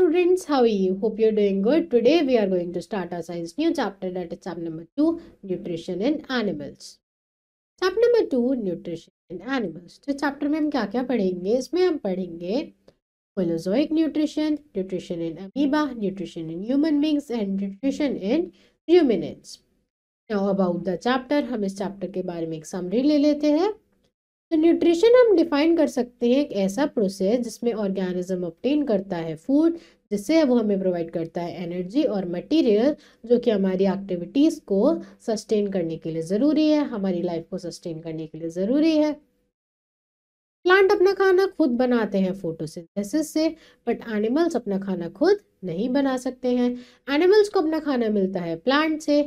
students, how are you? Hope you're doing good. Today we are going to start our science new chapter, that is chapter number 2, nutrition in animals. Chapter number 2, nutrition in animals. तो chapter में हम क्या क्या पढ़ेंगे? इसमें हम पढ़ेंगे Holozoic nutrition, nutrition in amoeba, nutrition in human beings and nutrition in ruminants. Now about the chapter, हम इस चैप्टर के बारे में एक समरी ले लेते हैं. तो न्यूट्रिशन हम डिफाइन कर सकते हैं एक ऐसा प्रोसेस जिसमें ऑर्गेनिज्म ऑब्टेन करता है फूड, जिससे वो हमें प्रोवाइड करता है एनर्जी और मटेरियल जो कि हमारी एक्टिविटीज़ को सस्टेन करने के लिए ज़रूरी है, हमारी लाइफ को सस्टेन करने के लिए ज़रूरी है. प्लांट अपना खाना खुद बनाते हैं फोटोसिंथेसिस से, बट एनिमल्स अपना खाना खुद नहीं बना सकते हैं. एनिमल्स को अपना खाना मिलता है प्लांट से.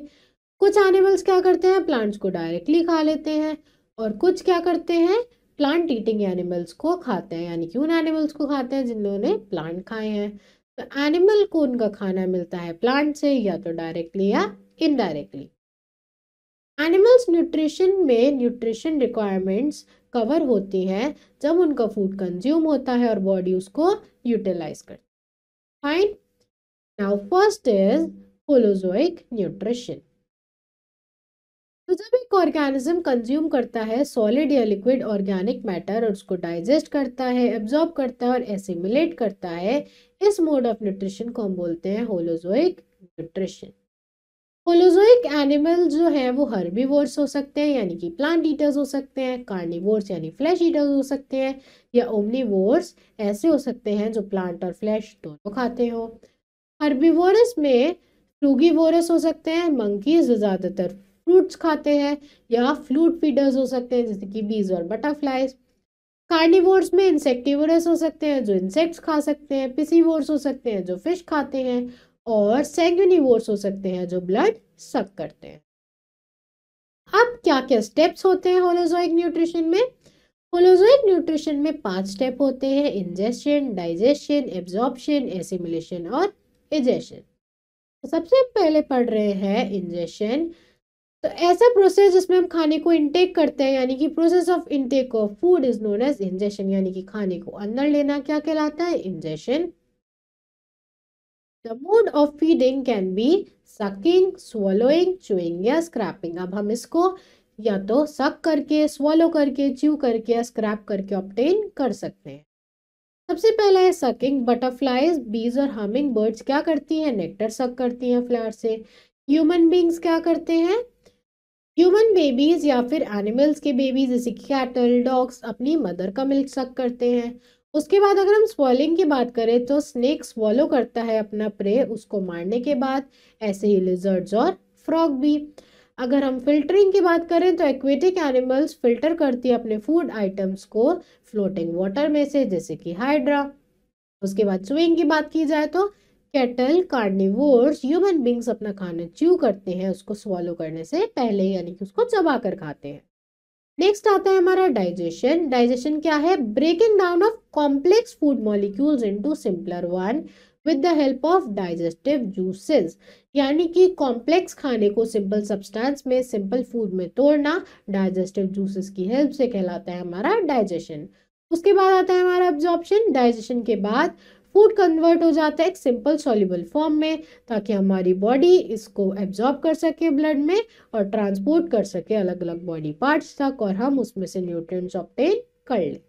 कुछ एनिमल्स क्या करते हैं, प्लांट्स को डायरेक्टली खा लेते हैं, और कुछ क्या करते हैं, प्लांट ईटिंग एनिमल्स को खाते हैं, यानी कि उन एनिमल्स को खाते हैं जिन्होंने प्लांट खाए हैं. तो एनिमल को उनका खाना मिलता है प्लांट से, या तो डायरेक्टली या इनडायरेक्टली. एनिमल्स न्यूट्रिशन में न्यूट्रिशन रिक्वायरमेंट्स कवर होती हैं जब उनका फूड कंज्यूम होता है और बॉडी उसको यूटिलाइज करती है. Fine. Now first is holozoic nutrition. तो जब एक ऑर्गेनिज्म कंज्यूम करता है सॉलिड या लिक्विड ऑर्गेनिक मैटर और उसको डाइजेस्ट करता है, एब्जॉर्ब करता है और एसिमिलेट करता है, इस मोड ऑफ न्यूट्रिशन को हम बोलते हैं होलोजोइक न्यूट्रिशन. होलोजोइक एनिमल जो है वो हर्बीवोर्स हो सकते हैं, यानी कि प्लांट ईटर्स हो सकते हैं, कार्निवोर्स यानी फ्लैश ईटर्स हो सकते हैं, या ओमनीवोर्स ऐसे हो सकते हैं जो प्लांट और फ्लैश दोनों खाते हो. हर्बीवोरस में फ्रूगीवोरस हो सकते हैं, मंकीज ज़्यादातर फ्रूट्स खाते हैं, या फ्लूट फीडर्स हो सकते हैं जैसे कि बीज और बटरफ्लाइज. कार्निवोर्स में इंसेक्टिवोरस हो सकते हैं जो इंसेक्ट्स खा सकते हैं, पिसीवोर्स हो सकते हैं जो फिश खाते हैं, और सैंग्यूनिवोर्स हो सकते हैं जो ब्लड सक करते हैं. अब क्या क्या स्टेप्स होते हैं होलोजोइक न्यूट्रिशन में? होलोजोइक न्यूट्रिशन में 5 स्टेप होते हैं: इंजेशन, डाइजेशन, एब्जॉर्प्शन, एसिमिलेशन और इजेशन. सबसे पहले पढ़ रहे हैं इंजेशन. तो ऐसा प्रोसेस जिसमें हम खाने को इनटेक करते हैं, यानी कि process of intake of food is known as ingestion, यानी कि खाने को अंदर लेना क्या कहलाता है, ingestion. The mode of feeding can be sucking, swallowing, chewing या स्क्रैपिंग. अब हम इसको या तो सक करके, swallow करके, च्यू करके या स्क्रैप करके ऑब्टेन कर सकते हैं. सबसे पहला है सकिंग. बटरफ्लाइज, बीज और हमिंग बर्ड्स क्या करती हैं, नेक्टर सक करती हैं फ्लावर से. ह्यूमन बींग्स क्या करते हैं, ह्यूमन बेबीज या फिर एनिमल्स के बेबीज जैसे कैटल, डॉग्स अपनी मदर का मिल्क सक करते हैं. उसके बाद अगर हम स्वॉलिंग की बात करें तो स्नेक स्वॉलो करता है अपना प्रे उसको मारने के बाद, ऐसे ही लिजर्ड्स और फ्रॉग भी. अगर हम फिल्टरिंग की बात करें तो एक्वेटिक एनिमल्स फिल्टर करती है अपने फूड आइटम्स को फ्लोटिंग वाटर में से, जैसे कि हाइड्रा. उसके बाद स्विंग की बात की जाए तो कैटल, कार्निवोर्स, ह्यूमन बींग्स अपना खाना च्यू करते हैं उसको स्वॉलो करने से पहले, यानी कि उसको चबा कर खाते हैं. नेक्स्ट आता है हमारा डाइजेशन. डाइजेशन क्या है, breaking down of complex food molecules into simpler one with the help of digestive juices. यानी कि कॉम्प्लेक्स खाने को सिंपल सब्सटेंस में, सिंपल फूड में तोड़ना डाइजेस्टिव जूसेस की हेल्प से कहलाता है हमारा डाइजेशन. उसके बाद आता है हमारा एब्जॉर्प्शन. डाइजेशन के बाद फूड कन्वर्ट हो जाता है एक सिंपल सॉल्युबल फॉर्म में, ताकि हमारी बॉडी इसको एब्जॉर्ब कर सके ब्लड में और ट्रांसपोर्ट कर सके अलग अलग बॉडी पार्ट्स तक, और हम उसमें से न्यूट्रिएंट्स ऑब्टेन कर लें.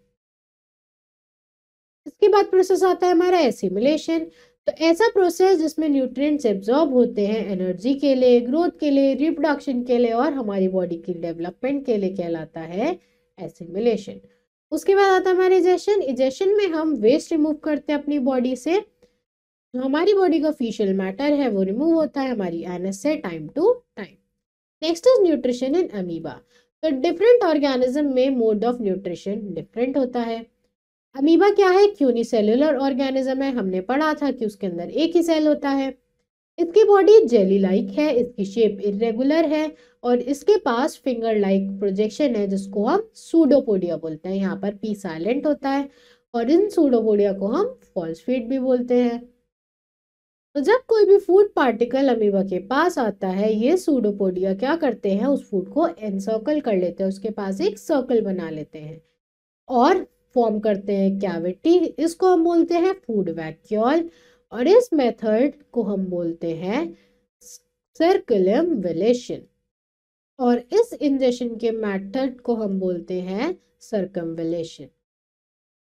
इसके बाद प्रोसेस आता है हमारा एसिमिलेशन. तो ऐसा प्रोसेस जिसमें न्यूट्रिएंट्स एब्जॉर्ब होते हैं एनर्जी के लिए, ग्रोथ के लिए, रिप्रोडक्शन के लिए और हमारी बॉडी की डेवलपमेंट के लिए, कहलाता है एसिमिलेशन. उसके बाद आता है हमारा इजेशन. इजेशन में हम वेस्ट रिमूव करते हैं अपनी बॉडी से. जो हमारी बॉडी का फिशियल मैटर है वो रिमूव होता है हमारी एनएस से time to time. Next is nutrition in amoeba. तो डिफरेंट ऑर्गेनिज्म में मोड ऑफ न्यूट्रिशन डिफरेंट होता है. अमीबा क्या है, यूनिसेल्युलर ऑर्गेनिज्म है. हमने पढ़ा था कि उसके अंदर एक ही सेल होता है. इसकी बॉडी जेली लाइक है, इसकी शेप इरेगुलर है और इसके पास फिंगर लाइक प्रोजेक्शन है जिसको हम सूडोपोडिया बोलते हैं. यहाँ पर पी साइलेंट होता है और इन सूडोपोडिया को हम फॉस्फेट भी बोलते हैं. तो जब कोई भी फूड पार्टिकल अमीबा के पास आता है, ये सूडोपोडिया क्या करते हैं, उस फूड को एनसर्कल कर लेते हैं, उसके पास एक सर्कल बना लेते हैं और फॉर्म करते हैं कैविटी. इसको हम बोलते हैं फूड वैक्यूल. और इस मेथड को हम बोलते हैं सर्कुलमवेलेशन, और इस इंजेक्शन के मेथड को हम बोलते हैं सर्कमवेलेशन।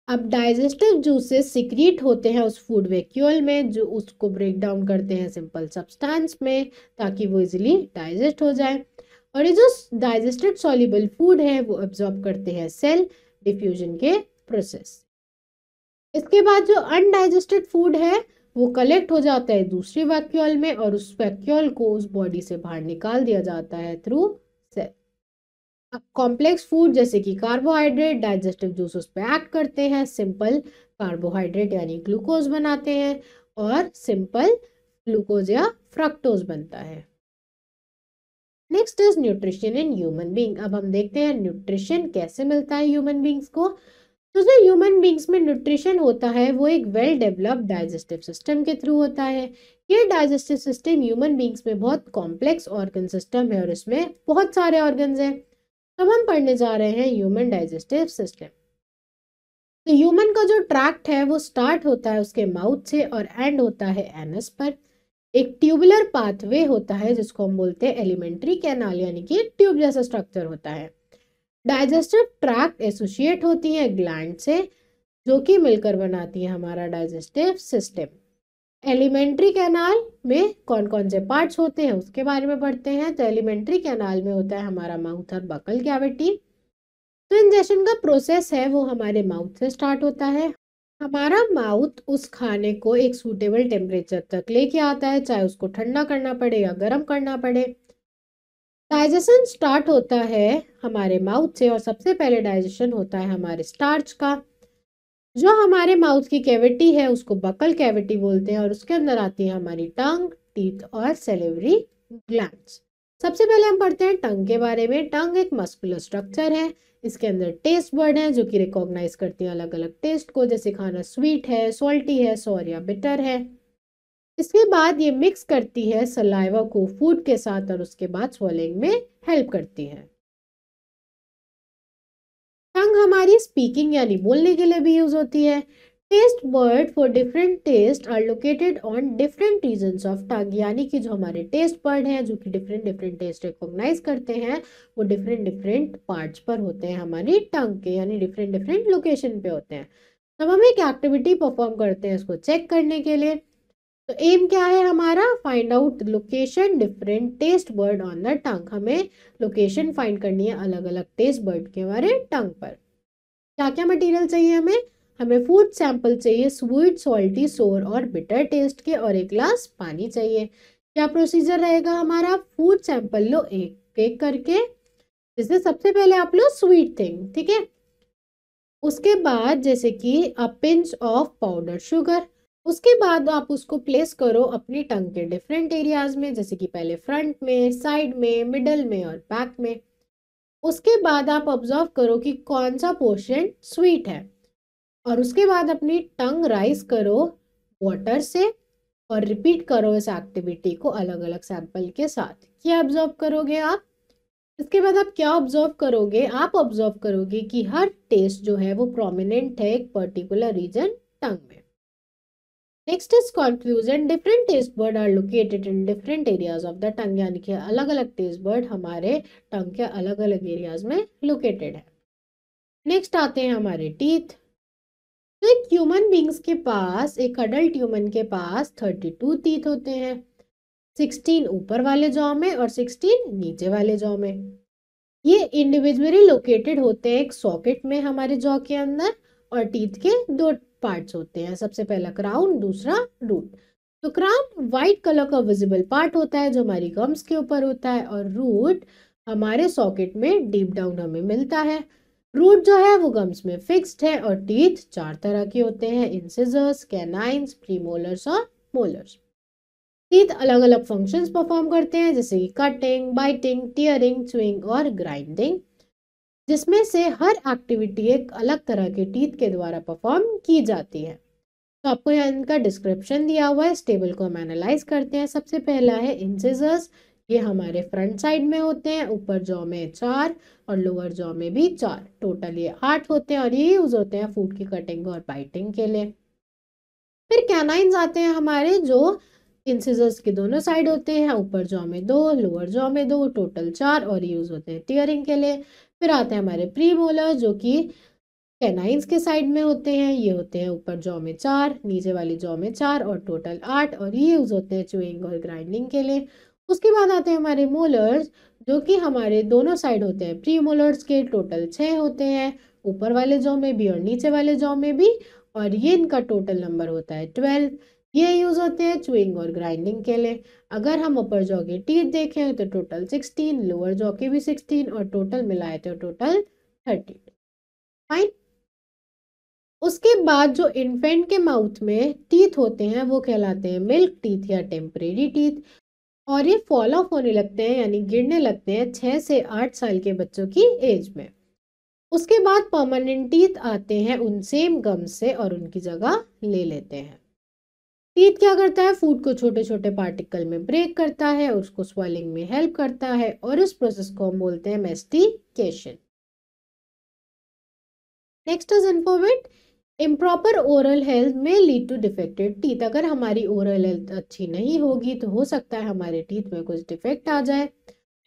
अब डाइजेस्टिव जूसेस सिक्रीट होते हैं उस फूड वैक्यूल में, जो उसको ब्रेक डाउन करते हैं सिंपल सब्सटेंस में, ताकि वो इजीली डाइजेस्ट हो जाए। और ये जो डाइजेस्टेड सॉल्युबल फूड है वो एब्जॉर्ब करते हैं सेल डिफ्यूजन के प्रोसेस। इसके बाद जो अनडाइजेस्टेड फूड है वो कलेक्ट हो जाता है दूसरी वैक्यूल में, और उस वैक्यूल को उस बॉडी से बाहर निकाल दिया जाता है थ्रू सेल। अब कॉम्प्लेक्स फूड जैसे कि कार्बोहाइड्रेट डाइजेस्टिव जूस उस पर एक्ट करते हैं, सिंपल कार्बोहाइड्रेट यानी ग्लूकोज बनाते हैं, और सिंपल ग्लूकोज या फ्रक्टोज बनता है। Next is nutrition in human being. अब हम देखते हैं न्यूट्रिशन कैसे मिलता है ह्यूमन बीइंग्स को। तो जो ह्यूमन बीइंग्स में न्यूट्रिशन होता है वो एक वेल डेवलप्ड डाइजेस्टिव सिस्टम के थ्रू होता है। ये डाइजेस्टिव सिस्टम ह्यूमन बीइंग्स में बहुत कॉम्प्लेक्स ऑर्गन सिस्टम है, और इसमें बहुत सारे ऑर्गन्स हैं। अब हम पढ़ने जा रहे हैं ह्यूमन डाइजेस्टिव सिस्टम। तो ह्यूमन का जो ट्रैक्ट है वो स्टार्ट होता है उसके माउथ से और एंड होता है एनस पर। एक ट्यूबुलर पाथवे होता है जिसको हम बोलते हैं एलिमेंट्री कैनाल, यानी कि ट्यूब जैसा स्ट्रक्चर होता है। डाइजेस्टिव ट्रैक्ट एसोसिएट होती है ग्लैंड से, जो कि मिलकर बनाती है हमारा डाइजेस्टिव सिस्टम। एलिमेंट्री कैनाल में कौन कौन से पार्ट्स होते हैं उसके बारे में पढ़ते हैं। तो एलिमेंट्री कैनाल में होता है हमारा माउथ और बकल कैविटी। तो इंजेक्शन का प्रोसेस है वो हमारे माउथ से स्टार्ट होता है। हमारा माउथ उस खाने को एक सूटेबल टेम्परेचर तक लेके आता है, चाहे उसको ठंडा करना पड़े या गर्म करना पड़े। डाइजेशन स्टार्ट होता है हमारे माउथ से, और सबसे पहले डाइजेशन होता है हमारे स्टार्च का। जो हमारे माउथ की कैविटी है उसको बकल कैविटी बोलते हैं, और उसके अंदर आती है हमारी टंग, टीथ और सेलेवरी ग्लैंड्स। सबसे पहले हम पढ़ते हैं टंग के बारे में। टंग एक मस्कुलर स्ट्रक्चर है। इसके अंदर टेस्ट बर्ड है जो कि रिकॉग्नाइज करती है अलग अलग टेस्ट को, जैसे खाना स्वीट है, सॉल्टी है, सॉर या बिटर है। इसके बाद ये मिक्स करती है सलाइवा को फूड के साथ, और उसके बाद स्वॉलिंग में हेल्प करती है। टंग हमारी स्पीकिंग यानी बोलने के लिए भी यूज होती है। टेस्ट बर्ड for different taste are located on different regions of tongue, यानी कि जो हमारे टेस्ट बर्ड हैं जो कि डिफरेंट डिफरेंट टेस्ट रिकॉग्नाइज करते हैं, वो डिफरेंट डिफरेंट पार्ट्स पर होते हैं हमारी टंग के, यानी डिफरेंट डिफरेंट लोकेशन पे होते हैं। तब हम एक एक्टिविटी परफॉर्म करते हैं इसको चेक करने के लिए। तो एम क्या है हमारा, find out location different taste bird on the tongue. हमें लोकेशन फाइंड करनी है अलग अलग टेस्ट बर्ड के हमारे टंग पर। क्या क्या मटेरियल चाहिए हमें, हमें फूड सैंपल चाहिए स्वीट, सॉल्टी, सोर और बिटर टेस्ट के, और एक ग्लास पानी चाहिए। क्या प्रोसीजर रहेगा हमारा, फूड सैंपल लो एक एक करके, जैसे सबसे पहले आप लो स्वीट थिंग, ठीक है। उसके बाद जैसे कि a pinch of powder sugar. उसके बाद आप उसको प्लेस करो अपनी टंग के डिफरेंट एरियाज में, जैसे कि पहले फ्रंट में, साइड में, मिडल में और बैक में। उसके बाद आप ऑब्जर्व करो कि कौन सा पोर्शन स्वीट है, और उसके बाद अपनी टंग राइज करो वाटर से, और रिपीट करो इस एक्टिविटी को अलग अलग सैंपल के साथ। क्या ऑब्जर्व करोगे आप, इसके बाद आप क्या ऑब्जर्व करोगे, आप ऑब्जर्व करोगे कि हर टेस्ट जो है वो प्रोमिनेंट है एक पर्टिकुलर रीजन टंग में। Next is conclusion, different taste बर्ड are located in different areas of the tongue, यानी कि अलग अलग टेस्ट बर्ड हमारे टंग के अलग अलग एरियाज में लोकेटेड है। नेक्स्ट आते हैं हमारे टीथ। तो एक ह्यूमन बींग्स के पास, एक अडल्ट ह्यूमन के पास 32 टीथ होते हैं, 16 ऊपर वाले जॉ में और 16 नीचे वाले जॉ में। ये इंडिविजुअली लोकेटेड होते हैं एक सॉकेट में हमारे जॉ के अंदर, और टीथ के दो पार्ट्स होते हैं, सबसे पहला क्राउन, दूसरा रूट। तो क्राउन व्हाइट कलर का विजिबल पार्ट होता है जो हमारी गम्स के ऊपर होता है, और रूट हमारे सॉकेट में डीप डाउन हमें मिलता है। रूट जो है वो गम्स में फिक्स्ड है, और टीथ 4 तरह के होते हैं, इंसिजर्स, कैनाइन्स, प्रीमोलर्स और मोलर्स। टीथ अलग अलग फंक्शंस परफॉर्म करते हैं, जैसे कि कटिंग, बाइटिंग, टीयरिंग, च्यूइंग और ग्राइंडिंग, जिसमें से हर एक्टिविटी एक अलग तरह के टीथ के द्वारा परफॉर्म की जाती है। तो आपको यहाँ इनका डिस्क्रिप्शन दिया हुआ है, इस टेबल को हम एनालाइज करते हैं। सबसे पहला है इंसिजर्स, ये हमारे फ्रंट साइड में होते हैं, ऊपर जॉ में 4 और लोअर जॉ में भी 4, टोटल ये 8 होते हैं, और ये यूज होते हैं फूड की कटिंग और बाइटिंग के लिए। फिर कैनाइन्स आते हैं हमारे, जो इंसिजर्स के दोनों साइड होते हैं, ऊपर जॉ में 2, लोअर जॉ में 2, टोटल 4, और यूज होते हैं टीयरिंग के लिए। फिर आते हैं हमारे प्रीमोलर, जो कि कैनाइन्स के साइड में होते हैं, ये होते हैं ऊपर जॉ में 4, नीचे वाली जॉ में 4, और टोटल 8, और ये यूज होते हैं च्यूइंग और ग्राइंडिंग के लिए। उसके बाद आते हैं हमारे मोलर्स, जो कि हमारे दोनों साइड होते हैं प्री मोलर्स के, टोटल 6 होते हैं, ऊपर वाले जॉ में भी और नीचे वाले जॉ में भी, और ये इनका टोटल नंबर होता है 12। ये यूज होते हैं च्यूइंग और ग्राइंडिंग के लिए। अगर हम अपर जॉ के टीथ देखें तो टोटल 16, लोअर जॉ के भी 16, और टोटल मिलाए तो टोटल 30। फाइन। उसके बाद जो इन्फेंट के माउथ में टीथ होते हैं वो कहलाते हैं मिल्क टीथ या टेम्परेरी टीथ, और ये फॉल ऑफ होने लगते हैं यानी गिरने लगते हैं 6 से 8 साल के बच्चों की एज में। उसके बाद परमानेंट टीथ आते हैं उन सेम गम से और उनकी जगह ले लेते हैं। टीथ क्या करता है, फूड को छोटे छोटे पार्टिकल में ब्रेक करता है, उसको स्वेलिंग में हेल्प करता है, और इस प्रोसेस को हम बोलते हैं मेस्टिकेशन। नेक्स्ट इज इन्फॉर्मेट improper oral health may lead to defected teeth. अगर हमारी ओरल हेल्थ अच्छी नहीं होगी तो हो सकता है हमारे टीथ में कुछ डिफेक्ट आ जाए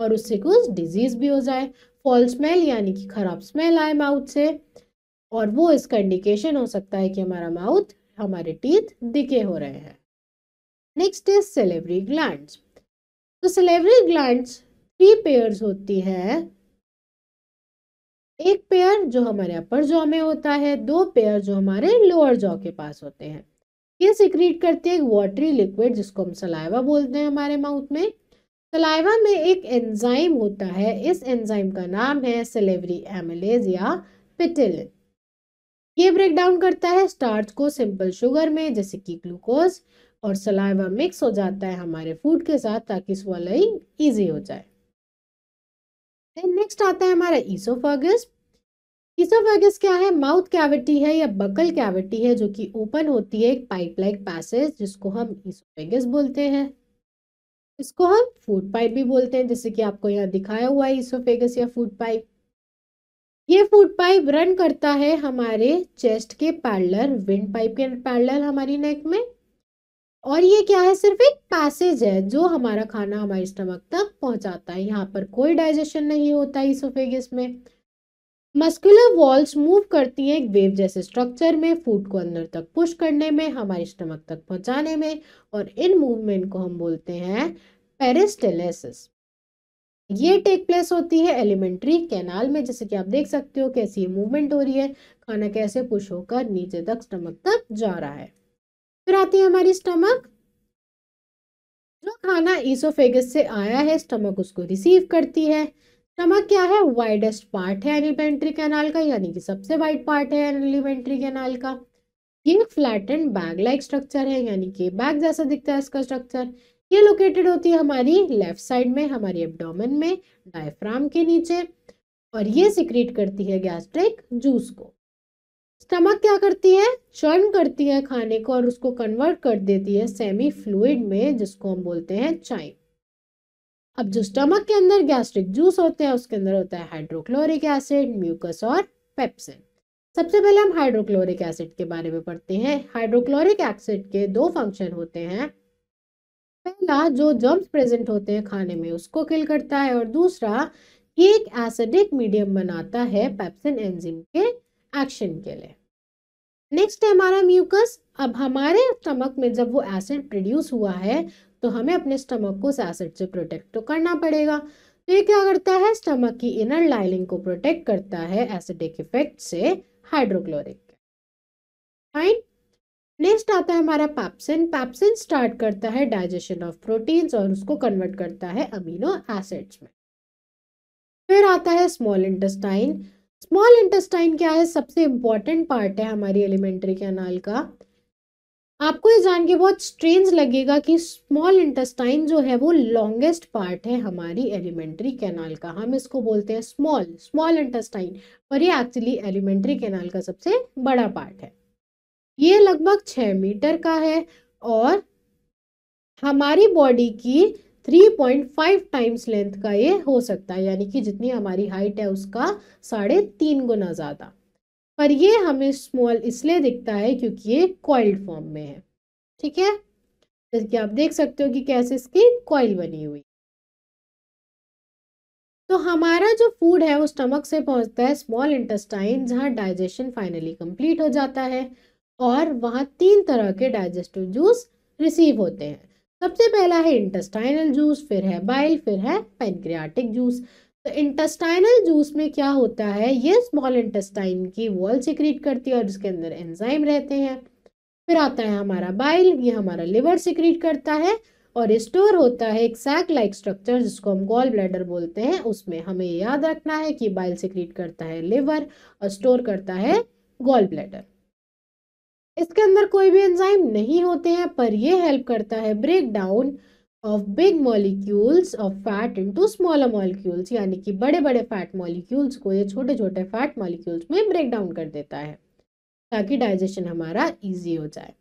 और उससे कुछ डिजीज भी हो जाए। फॉल स्मेल यानी कि खराब स्मेल आए माउथ से, और वो इसका इंडिकेशन हो सकता है कि हमारा माउथ, हमारे टीथ डिके हो रहे हैं। Next is salivary glands. तो सेलेवरी ग्लैंड्स 3 पेयर्स होती है। एक पेयर जो हमारे अपर जॉ में होता है, 2 पेयर जो हमारे लोअर जॉ के पास होते हैं। ये सिक्रीट करते हैं एक वाटरी लिक्विड जिसको हम सलाइवा बोलते हैं हमारे माउथ में। सलाइवा में एक एंजाइम होता है, इस एंजाइम का नाम है सेलेवरी एमिलेज या पिटिलिन। ये ब्रेक डाउन करता है स्टार्च को सिंपल शुगर में जैसे कि ग्लूकोज, और सलाइवा मिक्स हो जाता है हमारे फूड के साथ ताकि स्वॉलोइंग इजी हो जाए। नेक्स्ट आता है हमारा ईसोफेगस। ईसोफेगस क्या है, माउथ कैविटी है या बकल कैविटी है जो कि ओपन होती है एक पाइप लाइक पैसेज जिसको हम ईसोफेगस बोलते हैं। इसको हम फूड पाइप भी बोलते हैं, जैसे कि आपको यहाँ दिखाया हुआ है ईसोफेगस या फूड पाइप। ये फूड पाइप रन करता है हमारे चेस्ट के पैरेलल, विंड पाइप के पैरेलल हमारी नेक में, और ये क्या है, सिर्फ एक पैसेज है जो हमारा खाना हमारे स्टमक तक पहुंचाता है। यहाँ पर कोई डाइजेशन नहीं होता ईसोफेगस में। मस्कुलर वॉल्स मूव करती हैं एक वेव जैसे स्ट्रक्चर में, फूड को अंदर तक पुश करने में, हमारे स्टमक तक पहुंचाने में, और इन मूवमेंट को हम बोलते हैं पेरिस्टालसिस। ये टेक प्लेस होती है एलिमेंट्री कैनाल में, जैसे कि आप देख सकते हो कैसी ये मूवमेंट हो रही है, खाना कैसे पुश होकर नीचे तक स्टमक तक जा रहा है। फिर आती है हमारी स्टमक। जो खाना ईसोफेगस से आया है स्टमक उसको रिसीव करती है। स्टमक क्या है, वाइडेस्ट पार्ट है एलिमेंट्री कैनाल का, यानी कि सबसे वाइड पार्ट है एलिमेंट्री कैनाल का। ये फ्लैटेंड बैग लाइक स्ट्रक्चर है, यानी कि बैग जैसा दिखता है इसका स्ट्रक्चर। ये लोकेटेड होती है हमारी लेफ्ट साइड में, हमारी एब्डोमेन में, डायफ्राम के नीचे, और ये सिक्रीट करती है गैस्ट्रिक जूस को। स्टमक क्या करती है, चर्न करती है खाने को और उसको कन्वर्ट कर देती है सेमी फ्लूइड में जिसको हम बोलते हैं चाइम। अब जो स्टमक के अंदर गैस्ट्रिक जूस होते हैं उसके अंदर होता है हाइड्रोक्लोरिक एसिड, म्यूकस और पेप्सिन। सबसे पहले हम हाइड्रोक्लोरिक एसिड के बारे में पढ़ते हैं। हाइड्रोक्लोरिक एसिड के 2 फंक्शन होते हैं। पहला, जो जर्म्स प्रेजेंट होते हैं खाने में उसको किल करता है, और दूसरा ये एक एसिडिक मीडियम बनाता है पेप्सिन एंजाइम के एक्शन के लिए। नेक्स्ट है हमारा म्यूकस। अब हमारे स्टमक में जब वो एसिड प्रोड्यूस हुआ है तो हमें अपने स्टमक को उस एसिड से प्रोटेक्ट तो करना पड़ेगा। तो ये क्या करता है, स्टमक की इनर लाइनिंग को प्रोटेक्ट करता है एसिडिक इफेक्ट से हाइड्रोक्लोरिक। फाइन। नेक्स्ट आता है हमारा पेप्सिन। पेप्सिन स्टार्ट करता है डाइजेशन ऑफ प्रोटीन्स और उसको कन्वर्ट करता है अमीनो एसिड्स में। फिर आता है स्मॉल इंटेस्टाइन। स्मॉल इंटेस्टाइन क्या है, सबसे इंपॉर्टेंट पार्ट है हमारी एलिमेंट्री कैनाल का। आपको ये जान के बहुत स्ट्रेंज लगेगा कि स्मॉल इंटेस्टाइन जो है वो लॉन्गेस्ट पार्ट है हमारी एलिमेंट्री कैनाल का। हम इसको बोलते हैं स्मॉल इंटेस्टाइन, और ये एक्चुअली एलिमेंट्री कैनाल का सबसे बड़ा पार्ट है। ये लगभग 6 मीटर का है और हमारी बॉडी की 3.5 टाइम्स लेंथ का ये हो सकता है, यानी कि जितनी हमारी हाइट है उसका 3.5 गुना ज्यादा। पर ये हमें स्मॉल इसलिए दिखता है क्योंकि ये कॉइल्ड फॉर्म में है। ठीक है, जैसे कि आप देख सकते हो कि कैसे इसकी कॉइल बनी हुई। तो हमारा जो फूड है वो स्टमक से पहुंचता है स्मॉल इंटेस्टाइन, जहां डाइजेशन फाइनली कंप्लीट हो जाता है और वहां 3 तरह के डाइजेस्टिव जूस रिसीव होते हैं। सबसे पहला है इंटेस्टाइनल जूस, फिर है बाइल, फिर है पेनक्रियाटिक जूस। तो इंटेस्टाइनल जूस में क्या होता है, ये स्मॉल इंटेस्टाइन की वॉल सिक्रीट करती है और जिसके अंदर एंजाइम रहते हैं। फिर आता है हमारा बाइल, ये हमारा लिवर सिक्रीट करता है और स्टोर होता है एक सैक लाइक स्ट्रक्चर जिसको हम गॉल ब्लैडर बोलते हैं उसमें। हमें याद रखना है कि बाइल सिक्रीट करता है लिवर और स्टोर करता है गॉल ब्लैडर। इसके अंदर कोई भी एंजाइम नहीं होते हैं, पर ये हेल्प करता है break down of big molecules of fat into smaller molecules, यानी कि बड़े बड़े फैट मॉलिक्यूल्स को ये छोटे छोटे फैट मॉलिक्यूल्स में ब्रेक डाउन कर देता है ताकि डाइजेशन हमारा इजी हो जाए।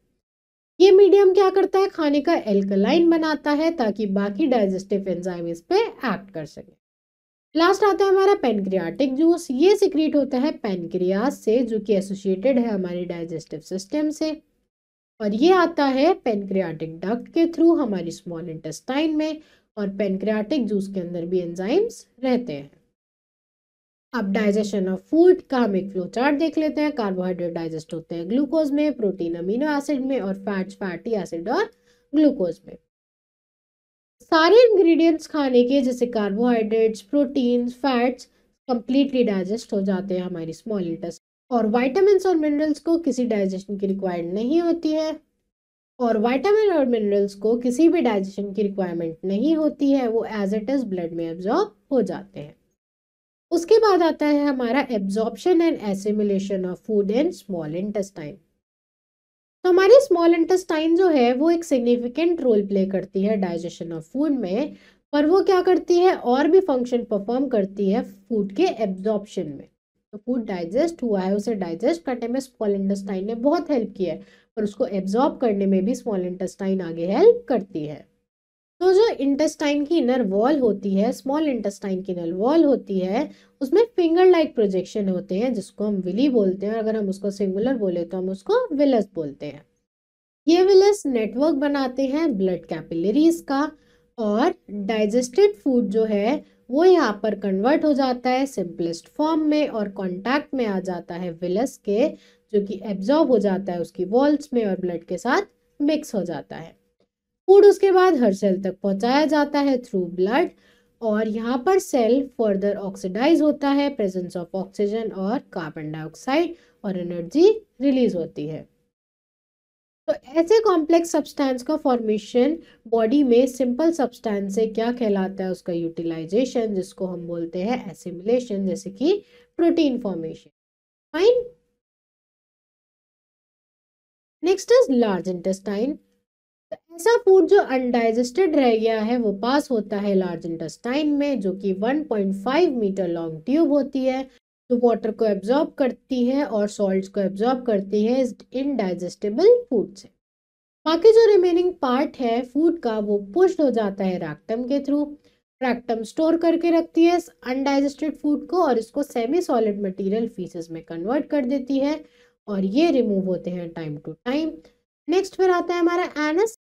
ये मीडियम क्या करता है, खाने का एल्कलाइन बनाता है ताकि बाकी डाइजेस्टिव एंजाइम इस पे एक्ट कर सके। लास्ट आता है हमारा पेनक्रियाटिक जूस, ये सिक्रीट होता है पेनक्रियास से जो कि एसोसिएटेड है हमारी डाइजेस्टिव सिस्टम से, और ये आता है पेनक्रियाटिक डक्ट के थ्रू हमारी स्मॉल इंटेस्टाइन में, और पेनक्रियाटिक जूस के अंदर भी एंजाइम्स रहते हैं। अब डाइजेशन ऑफ फूड का हम एक फ्लो चार्ट देख लेते हैं। कार्बोहाइड्रेट डाइजेस्ट होते हैं ग्लूकोज में, प्रोटीन अमीनो एसिड में, और फैट्स फैटी एसिड और ग्लूकोज में। सारे इंग्रेडिएंट्स खाने के जैसे carbohydrates, protein, fats completely digest हो जाते हैं हमारी स्मॉल इंटेस्टाइन, और विटामिन्स और मिनरल्स को किसी डाइजेशन की रिक्वायर्ड नहीं होती है, और विटामिन और मिनरल्स को किसी भी डाइजेशन की रिक्वायरमेंट नहीं होती है, वो एज इट इज ब्लड में एब्जॉर्ब हो जाते हैं। उसके बाद आता है हमारा absorption and assimilation of food in small intestine. तो हमारी स्मॉल इंटेस्टाइन जो है वो एक सिग्निफिकेंट रोल प्ले करती है डाइजेशन ऑफ फूड में, पर वो क्या करती है और भी फंक्शन परफॉर्म करती है फूड के एब्जॉर्प्शन में। तो फूड डाइजेस्ट हुआ है, उसे डाइजेस्ट करने में स्मॉल इंटेस्टाइन ने बहुत हेल्प किया है, पर उसको एब्जॉर्ब करने में भी स्मॉल इंटेस्टाइन आगे हेल्प करती है। तो जो इंटेस्टाइन की इनर वॉल होती है, स्मॉल इंटेस्टाइन की इनर वॉल होती है, उसमें फिंगर लाइक प्रोजेक्शन होते हैं जिसको हम विली बोलते हैं, और अगर हम उसको सिंगुलर बोले तो हम उसको विलस बोलते हैं। ये विलस नेटवर्क बनाते हैं ब्लड कैपिलरीज का, और डाइजेस्टेड फूड जो है वो यहाँ पर कन्वर्ट हो जाता है सिंपलेस्ट फॉर्म में और कांटेक्ट में आ जाता है विलस के, जो कि एब्जॉर्ब हो जाता है उसकी वॉल्स में और ब्लड के साथ मिक्स हो जाता है। फूड उसके बाद हर सेल तक पहुंचाया जाता है थ्रू ब्लड, और यहाँ पर सेल फर्दर ऑक्सीडाइज होता है, प्रेजेंस ऑफ ऑक्सीजन और कार्बन डाइऑक्साइड, और एनर्जी रिलीज होती है। तो ऐसे कॉम्प्लेक्स सब्सटेंस का फॉर्मेशन बॉडी में सिंपल सब्सटेंस से क्या कहलाता है, उसका यूटिलाइजेशन, जिसको हम बोलते हैं एसिमिलेशन, जैसे कि protein formation. Fine. Next is large intestine. ऐसा फूड जो अनडाइजेस्टेड रह गया है वो पास होता है लार्ज इंटेस्टाइन में, जो कि 1.5 मीटर लॉन्ग ट्यूब होती है, जो वाटर को एब्जॉर्ब करती है और सॉल्ट्स को एब्जॉर्ब करती है इनडाइजेस्टेबल फूड से। बाकी जो रिमेनिंग पार्ट है फूड का वो पुश्ड हो जाता है रैक्टम के थ्रू। रैक्टम स्टोर करके रखती है अनडाइजेस्टेड फूड को और इसको सेमी सॉलिड मटेरियल फीसेस में कन्वर्ट कर देती है, और ये रिमूव होते हैं टाइम टू टाइम। नेक्स्ट फिर आता है हमारा एनस।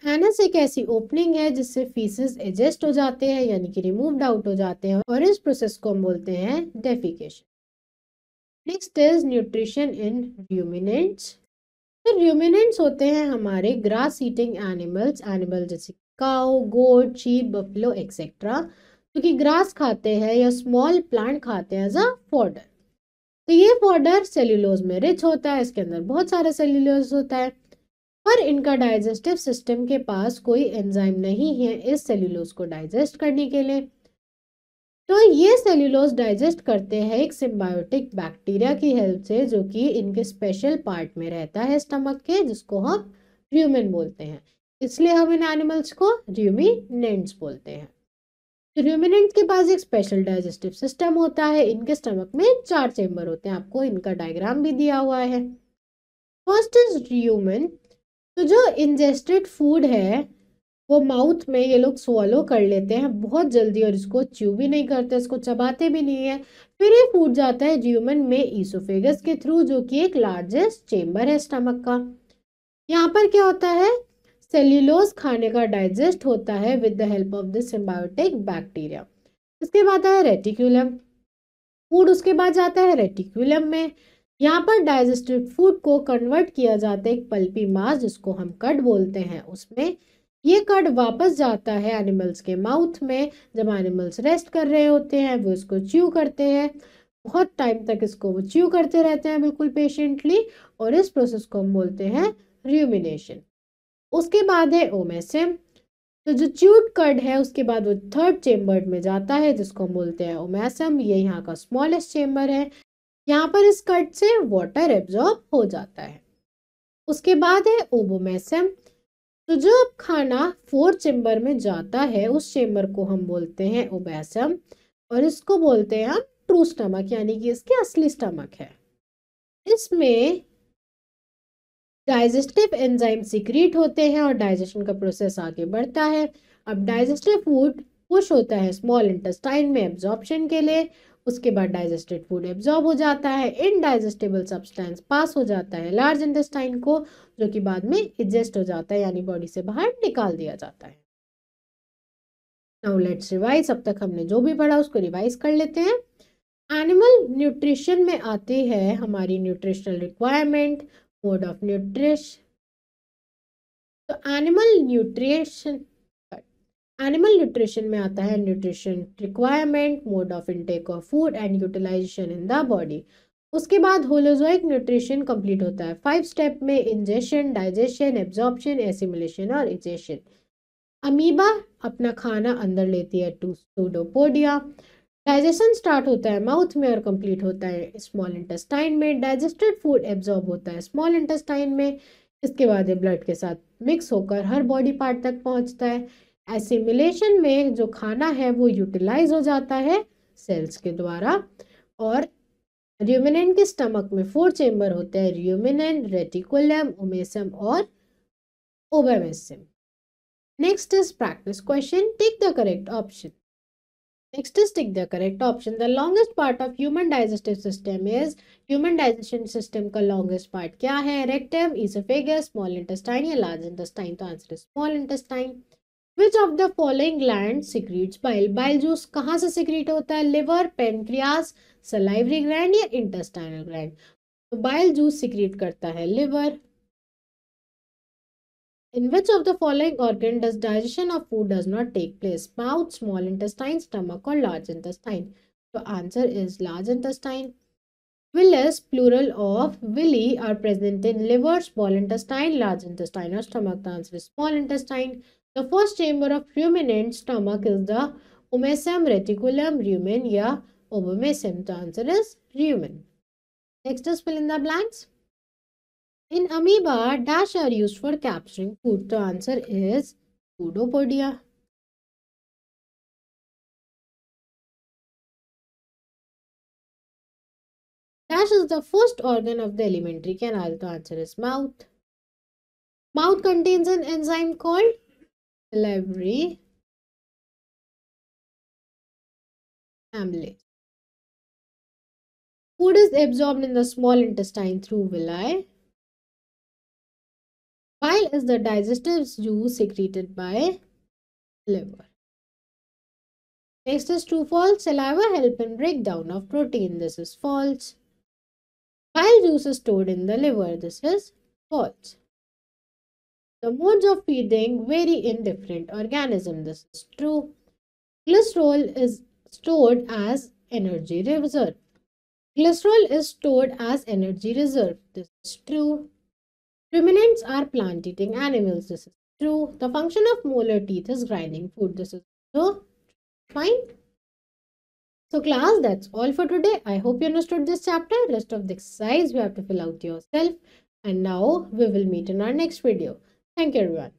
एनस एक ऐसी ओपनिंग है जिससे फीसेस एडजस्ट हो जाते हैं, यानी कि रिमूव्ड आउट हो जाते हैं, और इस प्रोसेस को हम बोलते हैं defecation. Next is nutrition in ruminants. तो रूमिनेंट्स होते हैं हमारे ग्रास ईटिंग एनिमल जैसे काउ, गोट, शीप, बफलो एक्सेट्रा, जो कि ग्रास खाते हैं या स्मॉल प्लांट खाते हैं एज अ फॉडर। तो ये फॉडर सेल्यूलोज में रिच होता है, इसके अंदर बहुत सारा सेल्यूलोज होता है, पर इनका डाइजेस्टिव सिस्टम के पास कोई एंजाइम नहीं है इस सेल्यूलोज को डाइजेस्ट करने के लिए। तो ये सेल्यूलोज डाइजेस्ट करते हैं एक सिम्बायोटिक बैक्टीरिया की हेल्प से, जो कि इनके स्पेशल पार्ट में रहता है स्टमक के, जिसको हम र्यूमेन बोलते हैं, इसलिए हम इन एनिमल्स को र्यूमिनेंट्स बोलते हैं। र्यूमिनेंट्स के पास एक स्पेशल डाइजेस्टिव सिस्टम होता है, इनके स्टमक में 4 चेम्बर होते हैं, आपको इनका डायग्राम भी दिया हुआ है। First is rumen. तो जो इंजेस्टेड फूड है वो माउथ में ये लोग स्वॉलो कर लेते हैं बहुत जल्दी, और इसको च्यू भी नहीं करते, इसको चबाते भी नहीं है। फिर ये फूड जाता है र्यूमेन में ईसोफेगस के थ्रू, जो कि एक लार्जेस्ट चेम्बर है स्टमक का। यहाँ पर क्या होता है, सेल्यूलोज खाने का डाइजेस्ट होता है with the help of the symbiotic bacteria. इसके बाद है रेटिक्यूलम। फूड उसके बाद जाता है रेटिक्यूलम में। यहाँ पर डाइजेस्टेड फूड को कन्वर्ट किया जाता है एक पल्पी मास जिसको हम कड बोलते हैं उसमें। ये कड वापस जाता है एनिमल्स के माउथ में। जब एनिमल्स रेस्ट कर रहे होते हैं वो इसको च्यू करते हैं, बहुत टाइम तक इसको वो च्यू करते रहते हैं बिल्कुल पेशेंटली, और इस प्रोसेस को हम बोलते हैं र्यूमिनेशन। उसके बाद है ओमेसिम। तो जो च्यूड कर्ड है उसके बाद वो थर्ड चेम्बर में जाता है जिसको हम बोलते हैं ओमेसम। ये यहाँ का स्मॉलेस्ट चेम्बर है। यहाँ पर इस कर्ड से वाटर एब्जॉर्ब हो जाता है। उसके बाद है ओबोमेसम। तो जो अब खाना फोर्थ चेम्बर में जाता है उस चेम्बर को हम बोलते हैं ओबेसम, और इसको बोलते हैं हम ट्रू स्टमक, यानी कि इसके असली स्टमक है। इसमें डाइजेस्टिव एंजाइम सीक्रेट होते हैं और डाइजेशन का प्रोसेस आगे बढ़ता है। अब डाइजेस्टिव फूड पुश होता है स्मॉल इंटेस्टाइन में एब्जॉर्प्शन के लिए। उसके बाद डाइजेस्टेड फूड एब्जॉर्ब हो जाता है, इनडाइजेस्टेबल सब्सटेंस पास हो जाता है लार्ज इंटेस्टाइन को, जो कि बाद में इजेस्ट हो जाता है यानी बॉडी से बाहर निकाल दिया जाता है। Now let's revise. अब तक हमने जो भी पढ़ा उसको रिवाइज कर लेते हैं। एनिमल न्यूट्रिशन में आती है हमारी nutritional requirement, mode of nutrition. तो एनिमल न्यूट्रिशन में आता है nutrition requirement, mode of intake of food and utilization in the body. उसके बाद होलोजोइक न्यूट्रिशन कंप्लीट होता है 5 स्टेप में, इंजेशन, डाइजेशन, एब्जॉर्प्शन, एसिमिलेशन और इजेशन। अमीबा अपना खाना अंदर लेती है टू सूडोपोडिया। डाइजेशन स्टार्ट होता है माउथ में और कंप्लीट होता है स्मॉल इंटेस्टाइन में। डाइजेस्टेड फूड एब्जॉर्ब होता है स्मॉल इंटेस्टाइन में। इसके बाद ये ब्लड के साथ मिक्स होकर हर बॉडी पार्ट तक पहुंचता है। एसिमिलेशन में जो खाना है वो यूटिलाइज हो जाता है सेल्स के द्वारा। और र्यूमिनेंट के स्टमक में 4 चेम्बर होते हैं, र्यूमिनेंट, रेटिकुलम, ओमेसम और abomasum. Next is practice question, tick the correct option. Next is tick the correct option. The longest part of human digestive system is, human digestion system का longest part क्या है? Rectum, esophagus, small intestine या large intestine? तो answer है small intestine. Which of the following gland secretes bile? Bile juice कहाँ से secrete होता है? Liver, pancreas, salivary gland या intestinal gland? तो bile juice secrete करता है liver. In which of the following organ does digestion of food does not take place? Mouth, small intestine, stomach or large intestine? So answer is large intestine. Villi, plural of villi, are present in liver, small intestine, large intestine or stomach. The answer is small intestine. The first chamber of ruminant stomach is the omasum, reticulum, rumen या obomasum. The answer is rumen. Next is fill in the blanks. In amoeba, dash are used for capturing food. The answer is pseudopodia. Dash is the first organ of the alimentary canal. The answer is mouth. Mouth contains an enzyme called salivary amylase. Food is absorbed in the small intestine through villi. Bile is the digestive juice secreted by liver. Next is true false. Saliva help in breakdown of protein. This is false. Bile juice is stored in the liver. This is false. The modes of feeding vary in different organisms. This is true. Glycerol is stored as energy reserve. Glycerol is stored as energy reserve. This is true. Ruminants are plant-eating animals. This is true. The function of molar teeth is grinding food. This is so fine. So class, that's all for today. I hope you understood this chapter. Rest of the exercise you have to fill out yourself. And now we will meet in our next video. Thank you everyone.